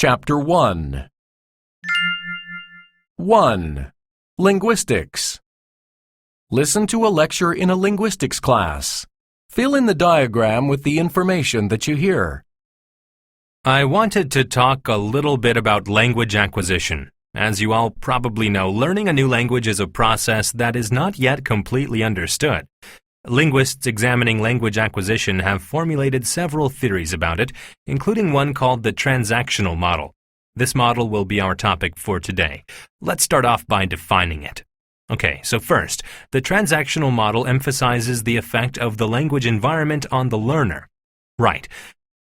Chapter 1. 1. Linguistics. Listen to a lecture in a linguistics class. Fill in the diagram with the information that you hear. I wanted to talk a little bit about language acquisition. As you all probably know, learning a new language is a process that is not yet completely understood. Linguists examining language acquisition have formulated several theories about it, including one called the transactional model. This model will be our topic for today. Let's start off by defining it. Okay, so first, the transactional model emphasizes the effect of the language environment on the learner. Right.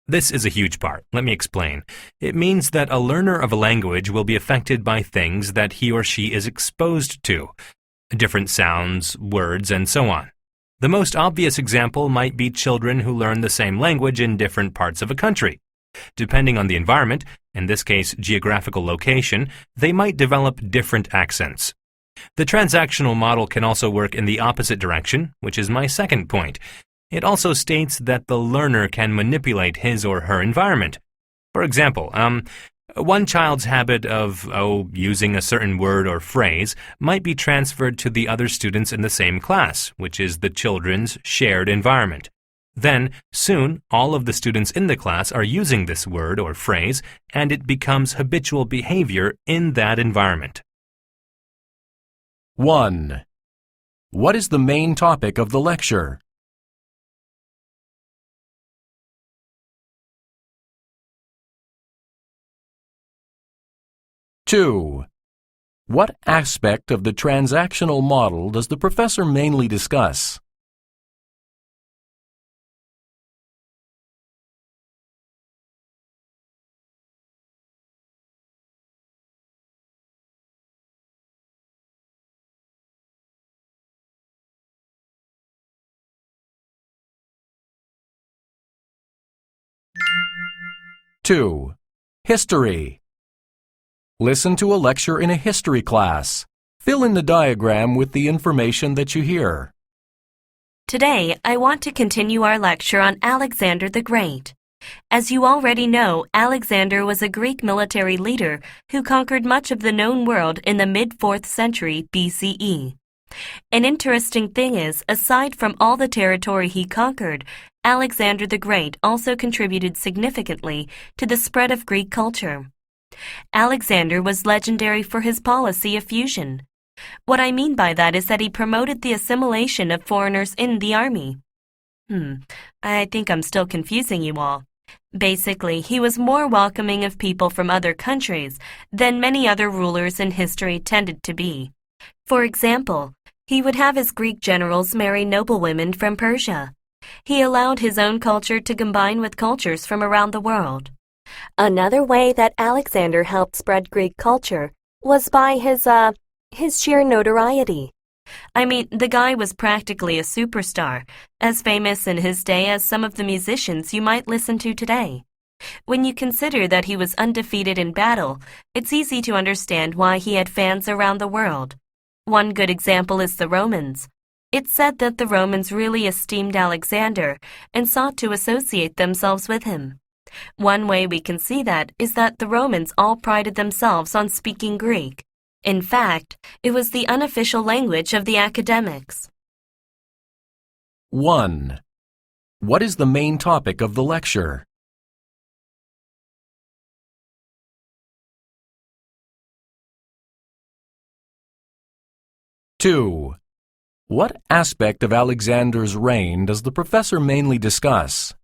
This is a huge part. Let me explain. It means that a learner of a language will be affected by things that he or she is exposed to, different sounds, words, and so on. The most obvious example might be children who learn the same language in different parts of a country. Depending on the environment, in this case geographical location, they might develop different accents. The transactional model can also work in the opposite direction, which is my second point. It also states that the learner can manipulate his or her environment. For example, one child's habit of, using a certain word or phrase might be transferred to the other students in the same class, which is the children's shared environment. Then, soon, all of the students in the class are using this word or phrase, and it becomes habitual behavior in that environment. 1. What is the main topic of the lecture? 2. What aspect of the transactional model does the professor mainly discuss? 2. History. Listen to a lecture in a history class. Fill in the diagram with the information that you hear. Today, I want to continue our lecture on Alexander the Great. As you already know, Alexander was a Greek military leader who conquered much of the known world in the mid-4th century BCE. An interesting thing is, aside from all the territory he conquered, Alexander the Great also contributed significantly to the spread of Greek culture. Alexander was legendary for his policy of fusion. What I mean by that is that he promoted the assimilation of foreigners in the army. I think I'm still confusing you all. Basically, he was more welcoming of people from other countries than many other rulers in history tended to be. For example, he would have his Greek generals marry noblewomen from Persia. He allowed his own culture to combine with cultures from around the world. Another way that Alexander helped spread Greek culture was by his sheer notoriety. I mean, the guy was practically a superstar, as famous in his day as some of the musicians you might listen to today. When you consider that he was undefeated in battle, it's easy to understand why he had fans around the world. One good example is the Romans. It's said that the Romans really esteemed Alexander and sought to associate themselves with him. One way we can see that is that the Romans all prided themselves on speaking Greek. In fact, it was the unofficial language of the academics. 1. What is the main topic of the lecture? 2. What aspect of Alexander's reign does the professor mainly discuss?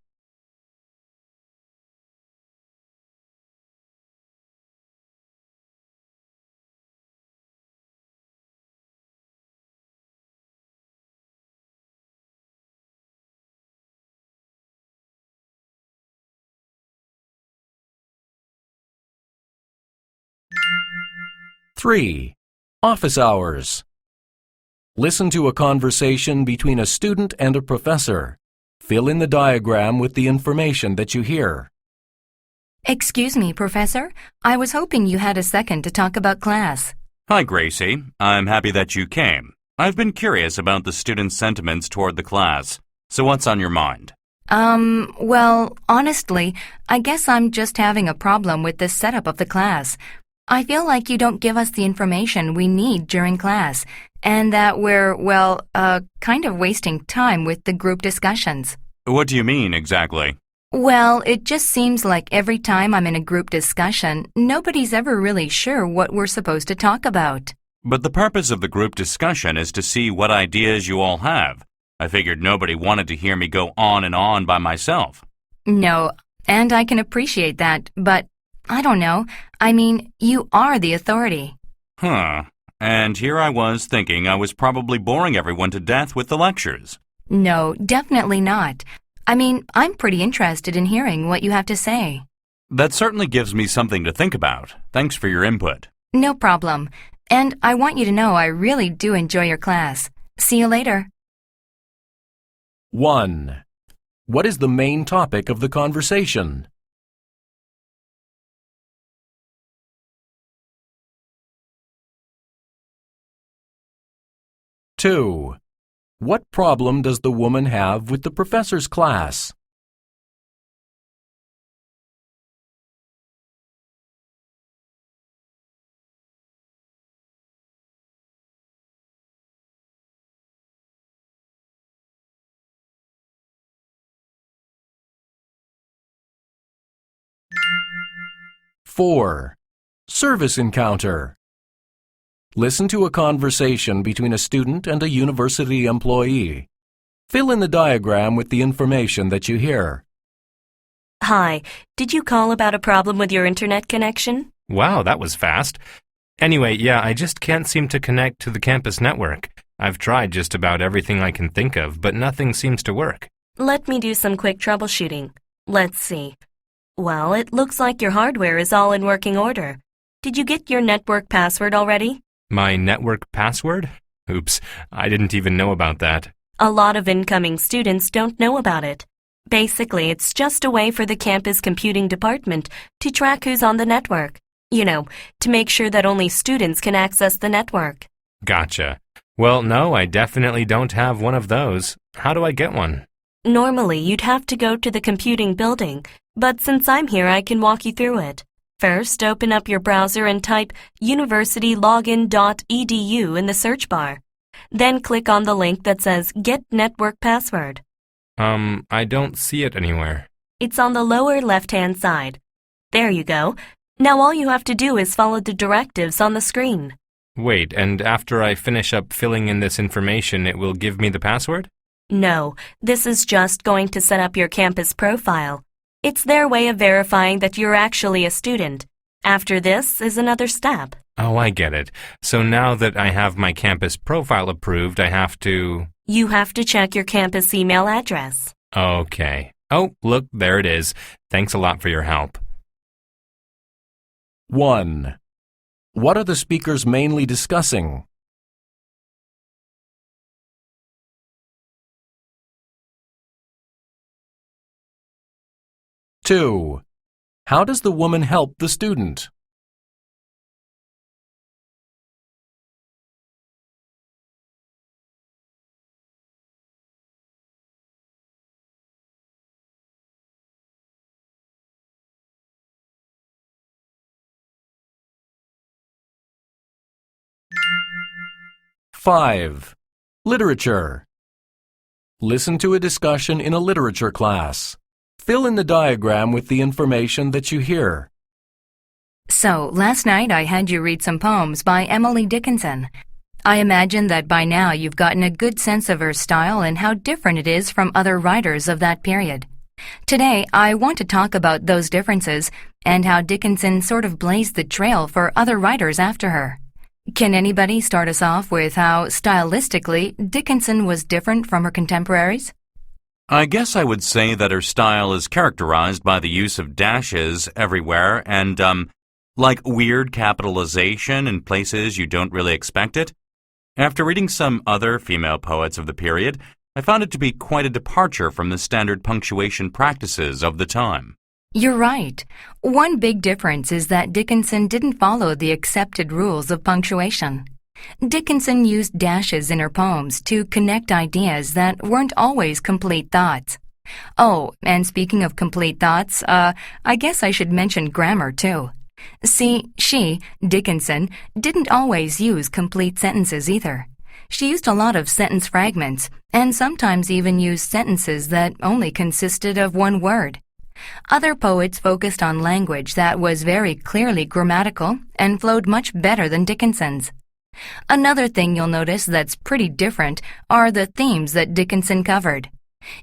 3. Office hours. Listen to a conversation between a student and a professor. Fill in the diagram with the information that you hear. Excuse me, Professor. I was hoping you had a second to talk about class. Hi, Gracie. I'm happy that you came. I've been curious about the students' sentiments toward the class. So what's on your mind? Well, honestly, I guess I'm just having a problem with the setup of the class. I feel like you don't give us the information we need during class, and that we're, kind of wasting time with the group discussions. What do you mean exactly? Well, it just seems like every time I'm in a group discussion, nobody's ever really sure what we're supposed to talk about. But the purpose of the group discussion is to see what ideas you all have. I figured nobody wanted to hear me go on and on by myself. No, and I can appreciate that, but I don't know. I mean, you are the authority. And here I was thinking I was probably boring everyone to death with the lectures. No, definitely not. I mean, I'm pretty interested in hearing what you have to say. That certainly gives me something to think about. Thanks for your input. No problem. And I want you to know I really do enjoy your class. See you later. 1. What is the main topic of the conversation? 2. What problem does the woman have with the professor's class? 4. Service encounter. Listen to a conversation between a student and a university employee. Fill in the diagram with the information that you hear. Hi, did you call about a problem with your internet connection? Wow, that was fast. Anyway, yeah, I just can't seem to connect to the campus network. I've tried just about everything I can think of, but nothing seems to work. Let me do some quick troubleshooting. Let's see. Well, it looks like your hardware is all in working order. Did you get your network password already? My network password? Oops, I didn't even know about that. A lot of incoming students don't know about it. Basically, it's just a way for the campus computing department to track who's on the network. You know, to make sure that only students can access the network. Gotcha. Well, no, I definitely don't have one of those. How do I get one? Normally, you'd have to go to the computing building, but since I'm here, I can walk you through it. First, open up your browser and type universitylogin.edu in the search bar. Then click on the link that says Get Network Password. I don't see it anywhere. It's on the lower left-hand side. There you go. Now all you have to do is follow the directives on the screen. Wait, and after I finish up filling in this information, it will give me the password? No, this is just going to set up your campus profile. It's their way of verifying that you're actually a student. After this is another step. Oh, I get it. So now that I have my campus profile approved, I have to... You have to check your campus email address. Okay. Oh, look, there it is. Thanks a lot for your help. 1. What are the speakers mainly discussing? 2. How does the woman help the student? 5. Literature. Listen to a discussion in a literature class. Fill in the diagram with the information that you hear. So, last night I had you read some poems by Emily Dickinson. I imagine that by now you've gotten a good sense of her style and how different it is from other writers of that period. Today, I want to talk about those differences and how Dickinson sort of blazed the trail for other writers after her. Can anybody start us off with how, stylistically, Dickinson was different from her contemporaries? I guess I would say that her style is characterized by the use of dashes everywhere and, like weird capitalization in places you don't really expect it. After reading some other female poets of the period, I found it to be quite a departure from the standard punctuation practices of the time. You're right. One big difference is that Dickinson didn't follow the accepted rules of punctuation. Dickinson used dashes in her poems to connect ideas that weren't always complete thoughts. Oh, and speaking of complete thoughts, I guess I should mention grammar too. See, she, Dickinson, didn't always use complete sentences either. She used a lot of sentence fragments, and sometimes even used sentences that only consisted of one word. Other poets focused on language that was very clearly grammatical and flowed much better than Dickinson's. Another thing you'll notice that's pretty different are the themes that Dickinson covered.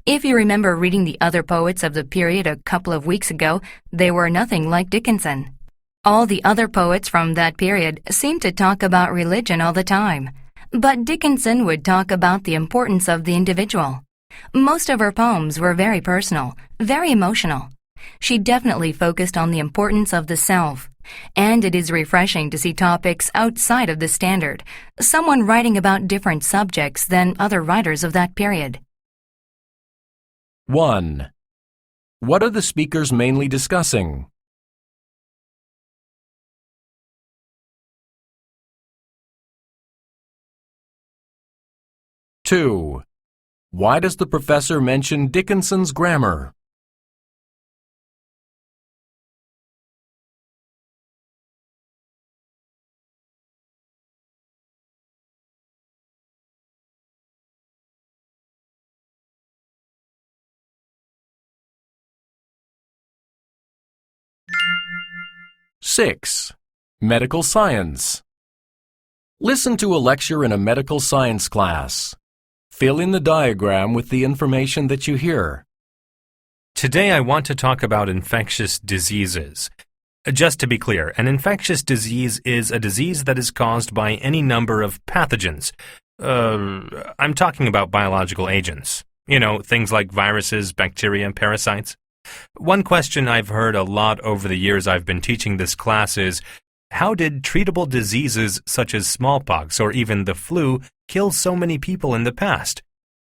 If you remember reading the other poets of the period a couple of weeks ago, they were nothing like Dickinson. All the other poets from that period seemed to talk about religion all the time, but Dickinson would talk about the importance of the individual. Most of her poems were very personal, very emotional. She definitely focused on the importance of the self, and it is refreshing to see topics outside of the standard, someone writing about different subjects than other writers of that period. 1. What are the speakers mainly discussing? 2. Why does the professor mention Dickinson's grammar? 6. Medical science. Listen to a lecture in a medical science class. Fill in the diagram with the information that you hear. Today I want to talk about infectious diseases. Just to be clear, an infectious disease is a disease that is caused by any number of pathogens. I'm talking about biological agents. You know, things like viruses, bacteria, parasites. One question I've heard a lot over the years I've been teaching this class is, how did treatable diseases such as smallpox or even the flu kill so many people in the past?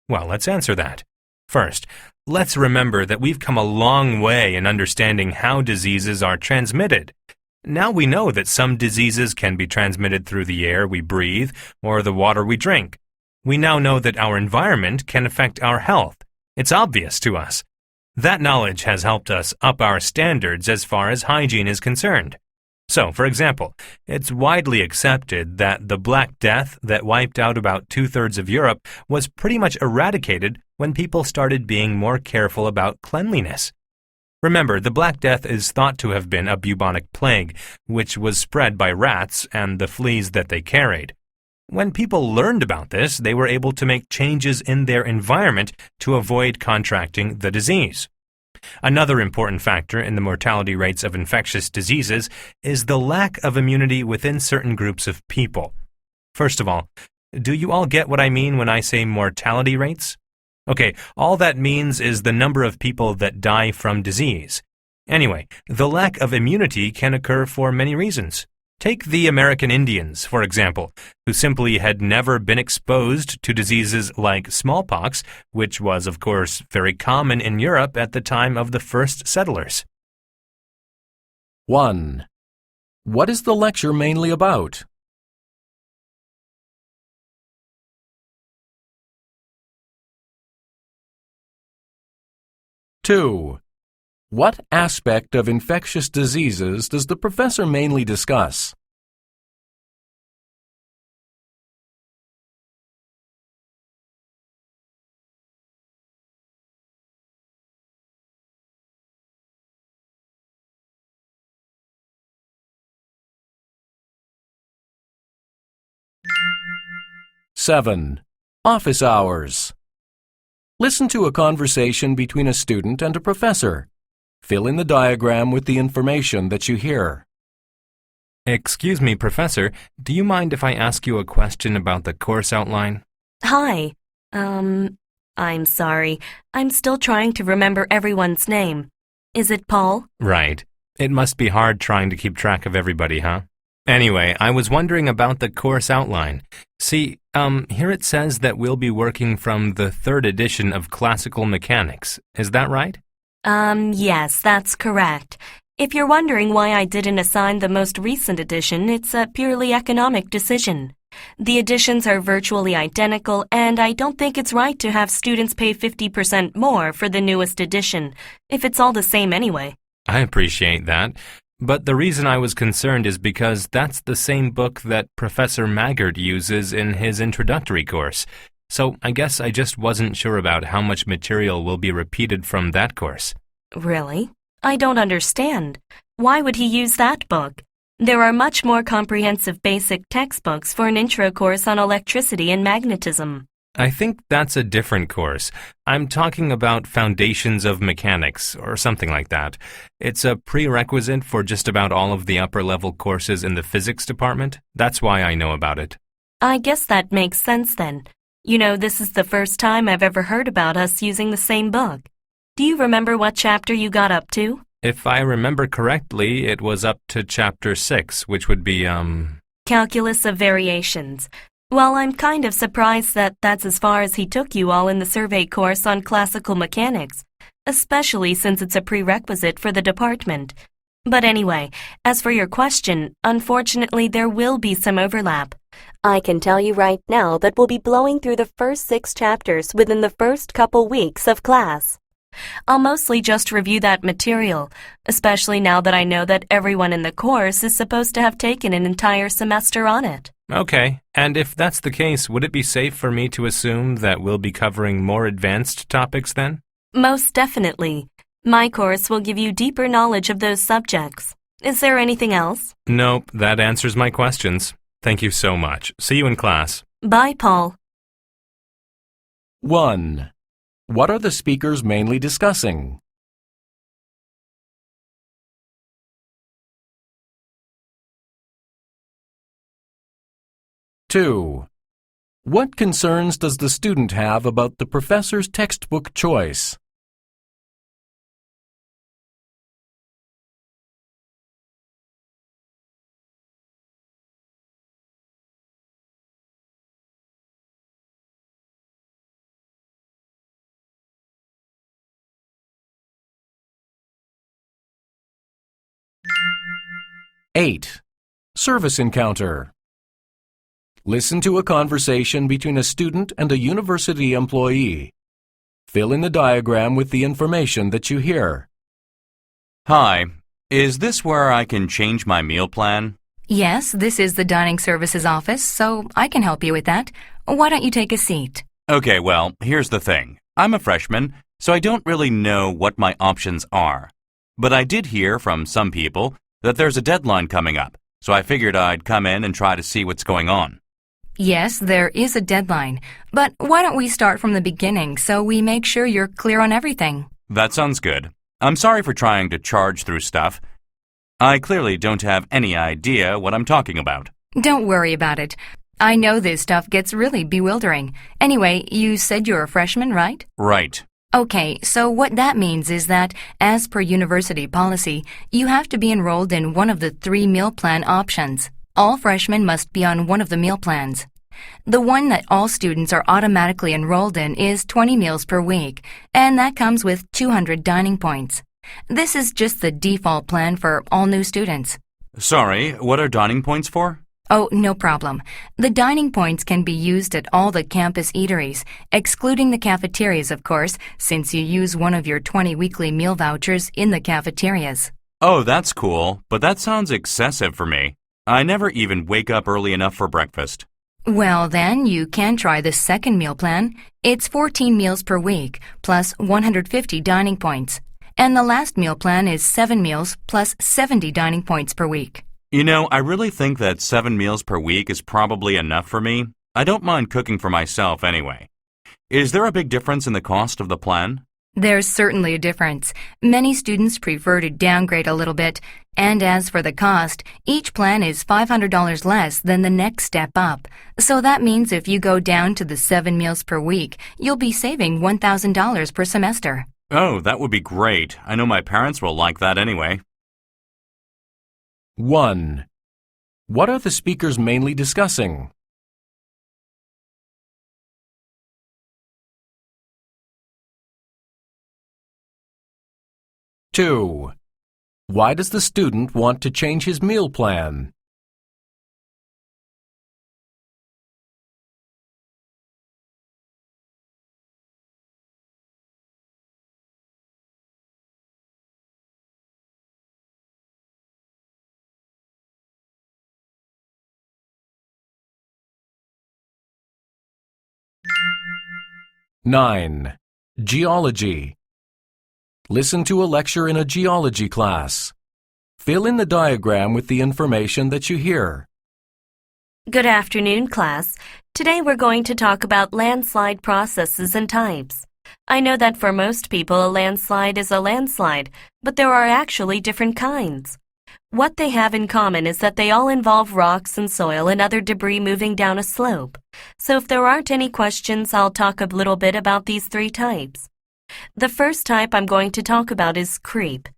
Well, let's answer that. First, let's remember that we've come a long way in understanding how diseases are transmitted. Now we know that some diseases can be transmitted through the air we breathe or the water we drink. We now know that our environment can affect our health. It's obvious to us. That knowledge has helped us up our standards as far as hygiene is concerned. So, for example, it's widely accepted that the Black Death that wiped out about 2/3 of Europe was pretty much eradicated when people started being more careful about cleanliness. Remember, the Black Death is thought to have been a bubonic plague, which was spread by rats and the fleas that they carried. When people learned about this, they were able to make changes in their environment to avoid contracting the disease. Another important factor in the mortality rates of infectious diseases is the lack of immunity within certain groups of people. First of all, do you all get what I mean when I say mortality rates? Okay, all that means is the number of people that die from disease. Anyway, the lack of immunity can occur for many reasons. Take the American Indians, for example, who simply had never been exposed to diseases like smallpox, which was, of course, very common in Europe at the time of the first settlers. 1. What is the lecture mainly about? 2. What aspect of infectious diseases does the professor mainly discuss? 7. Office hours. Listen to a conversation between a student and a professor. Fill in the diagram with the information that you hear. Excuse me, Professor, do you mind if I ask you a question about the course outline? Hi. I'm sorry. I'm still trying to remember everyone's name. Is it Paul? Right. It must be hard trying to keep track of everybody, huh? Anyway, I was wondering about the course outline. See, here it says that we'll be working from the 3rd edition of Classical Mechanics. Is that right? Yes, that's correct. If you're wondering why I didn't assign the most recent edition, it's a purely economic decision. The editions are virtually identical, and I don't think it's right to have students pay 50% more for the newest edition, if it's all the same anyway. I appreciate that. But the reason I was concerned is because that's the same book that Professor Maggard uses in his introductory course. So I guess I just wasn't sure about how much material will be repeated from that course. Really? I don't understand. Why would he use that book? There are much more comprehensive basic textbooks for an intro course on electricity and magnetism. I think that's a different course. I'm talking about Foundations of Mechanics, or something like that. It's a prerequisite for just about all of the upper-level courses in the physics department. That's why I know about it. I guess that makes sense then. You know, this is the first time I've ever heard about us using the same book. Do you remember what chapter you got up to? If I remember correctly, it was up to Chapter 6, which would be, Calculus of Variations. Well, I'm kind of surprised that that's as far as he took you all in the survey course on classical mechanics, especially since it's a prerequisite for the department. But anyway, as for your question, unfortunately there will be some overlap. I can tell you right now that we'll be blowing through the first 6 chapters within the first couple weeks of class. I'll mostly just review that material, especially now that I know that everyone in the course is supposed to have taken an entire semester on it. Okay, and if that's the case, would it be safe for me to assume that we'll be covering more advanced topics then? Most definitely. My course will give you deeper knowledge of those subjects. Is there anything else? Nope, that answers my questions. Thank you so much. See you in class. Bye, Paul. 1. What are the speakers mainly discussing? 2. What concerns does the student have about the professor's textbook choice? 8. Service encounter. Listen to a conversation between a student and a university employee. Fill in the diagram with the information that you hear. Hi, is this where I can change my meal plan? Yes, this is the dining services office, so I can help you with that. Why don't you take a seat? Okay, well, here's the thing. I'm a freshman, so I don't really know what my options are. But I did hear from some people that there's a deadline coming up, so I figured I'd come in and try to see what's going on. Yes, there is a deadline, but why don't we start from the beginning so we make sure you're clear on everything? That sounds good. I'm sorry for trying to charge through stuff. I clearly don't have any idea what I'm talking about. Don't worry about it. I know this stuff gets really bewildering. Anyway, you said you're a freshman, right? Right. Okay, so what that means is that, as per university policy, you have to be enrolled in one of the 3 meal plan options. All freshmen must be on one of the meal plans. The one that all students are automatically enrolled in is 20 meals per week, and that comes with 200 dining points. This is just the default plan for all new students. Sorry, what are dining points for? Oh, no problem. The dining points can be used at all the campus eateries, excluding the cafeterias, of course, since you use one of your 20 weekly meal vouchers in the cafeterias. Oh, that's cool, but that sounds excessive for me. I never even wake up early enough for breakfast. Well, then, you can try the second meal plan. It's 14 meals per week, plus 150 dining points. And the last meal plan is 7 meals plus 70 dining points per week. You know, I really think that 7 meals per week is probably enough for me. I don't mind cooking for myself anyway. Is there a big difference in the cost of the plan? There's certainly a difference. Many students prefer to downgrade a little bit. And as for the cost, each plan is $500 less than the next step up. So that means if you go down to the 7 meals per week, you'll be saving $1,000 per semester. Oh, that would be great. I know my parents will like that anyway. 1. What are the speakers mainly discussing? 2. Why does the student want to change his meal plan? 9. Geology. Listen to a lecture in a geology class. Fill in the diagram with the information that you hear. Good afternoon, class. Today we're going to talk about landslide processes and types. I know that for most people a landslide is a landslide, but there are actually different kinds. What they have in common is that they all involve rocks and soil and other debris moving down a slope. So if there aren't any questions, I'll talk a little bit about these three types. The first type I'm going to talk about is creep.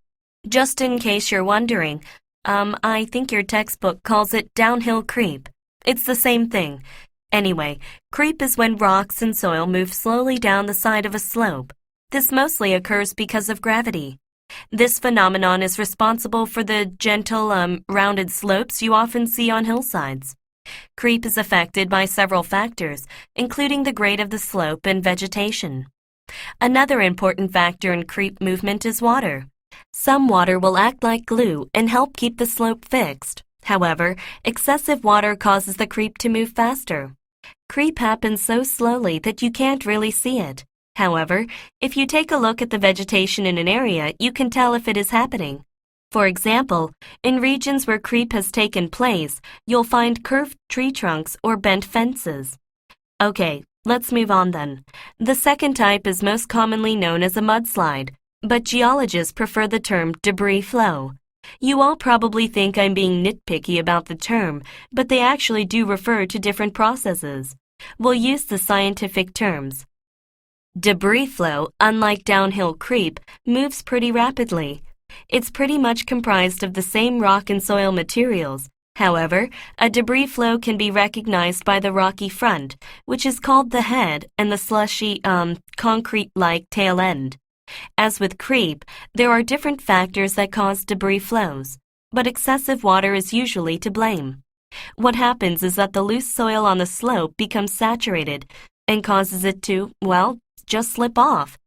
Just in case you're wondering, I think your textbook calls it downhill creep. It's the same thing. Anyway, creep is when rocks and soil move slowly down the side of a slope. This mostly occurs because of gravity. This phenomenon is responsible for the gentle, rounded slopes you often see on hillsides. Creep is affected by several factors, including the grade of the slope and vegetation. Another important factor in creep movement is water. Some water will act like glue and help keep the slope fixed. However, excessive water causes the creep to move faster. Creep happens so slowly that you can't really see it. However, if you take a look at the vegetation in an area, you can tell if it is happening. For example, in regions where creep has taken place, you'll find curved tree trunks or bent fences. Okay, let's move on then. The second type is most commonly known as a mudslide, but geologists prefer the term debris flow. You all probably think I'm being nitpicky about the term, but they actually do refer to different processes. We'll use the scientific terms. Debris flow, unlike downhill creep, moves pretty rapidly. It's pretty much comprised of the same rock and soil materials. However, a debris flow can be recognized by the rocky front, which is called the head, and the slushy, concrete-like tail end. As with creep, there are different factors that cause debris flows, but excessive water is usually to blame. What happens is that the loose soil on the slope becomes saturated and causes it to, just slip off.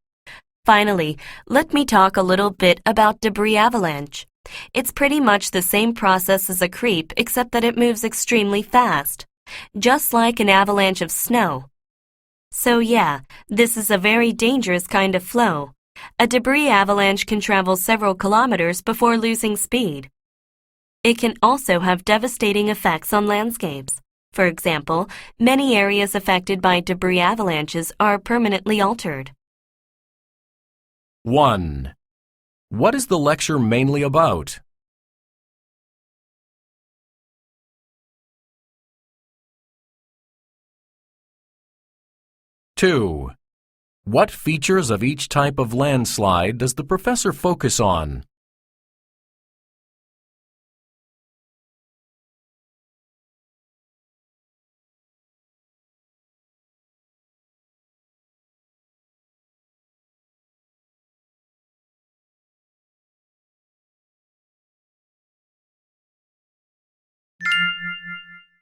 Finally, let me talk a little bit about debris avalanche. It's pretty much the same process as a creep, except that it moves extremely fast, just like an avalanche of snow. So yeah, this is a very dangerous kind of flow. A debris avalanche can travel several kilometers before losing speed. It can also have devastating effects on landscapes. For example, many areas affected by debris avalanches are permanently altered. 1. What is the lecture mainly about? Two. What features of each type of landslide does the professor focus on?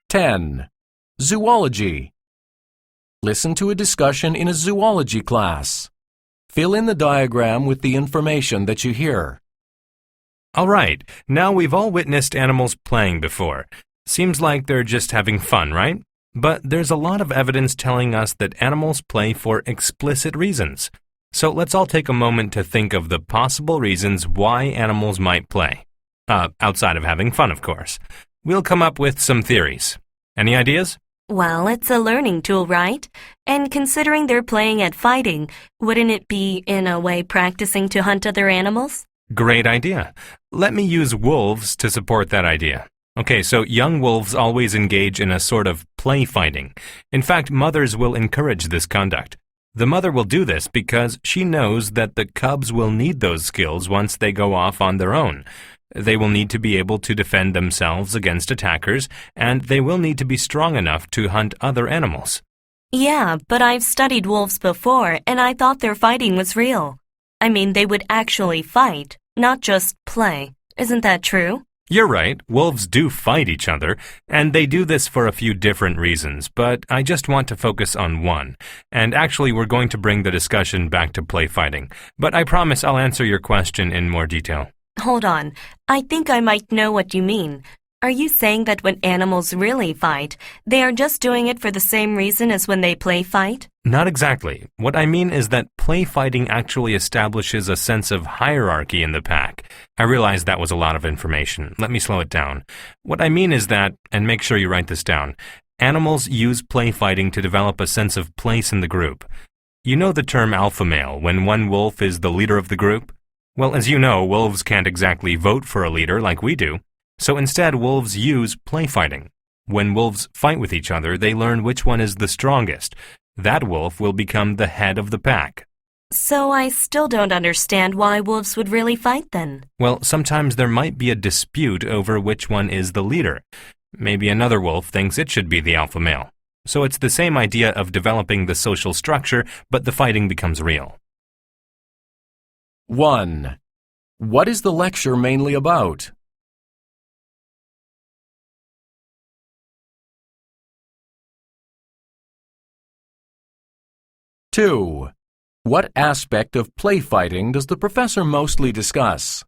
10. Zoology. Listen to a discussion in a zoology class. Fill in the diagram with the information that you hear. All right, now we've all witnessed animals playing before. Seems like they're just having fun, right? But there's a lot of evidence telling us that animals play for explicit reasons. So let's all take a moment to think of the possible reasons why animals might play. Outside of having fun, of course. We'll come up with some theories. Any ideas? Well, it's a learning tool, right? And considering they're playing at fighting, wouldn't it be, in a way, practicing to hunt other animals? Great idea. Let me use wolves to support that idea. Okay, so young wolves always engage in a sort of play fighting. In fact, mothers will encourage this conduct. The mother will do this because she knows that the cubs will need those skills once they go off on their own. They will need to be able to defend themselves against attackers, and they will need to be strong enough to hunt other animals. Yeah, but I've studied wolves before, and I thought their fighting was real. I mean, they would actually fight, not just play. Isn't that true? You're right, wolves do fight each other, and they do this for a few different reasons, but I just want to focus on one. And actually, we're going to bring the discussion back to play fighting, but I promise I'll answer your question in more detail. Hold on. I think I might know what you mean. Are you saying that when animals really fight, they are just doing it for the same reason as when they play fight? Not exactly. What I mean is that play fighting actually establishes a sense of hierarchy in the pack. I realize that was a lot of information. Let me slow it down. What I mean is that, and make sure you write this down, animals use play fighting to develop a sense of place in the group. You know the term alpha male, when one wolf is the leader of the group? Well, as you know, wolves can't exactly vote for a leader like we do. So instead, wolves use play fighting. When wolves fight with each other, they learn which one is the strongest. That wolf will become the head of the pack. So I still don't understand why wolves would really fight then. Well, sometimes there might be a dispute over which one is the leader. Maybe another wolf thinks it should be the alpha male. So it's the same idea of developing the social structure, but the fighting becomes real. 1. What is the lecture mainly about? 2. What aspect of play fighting does the professor mostly discuss?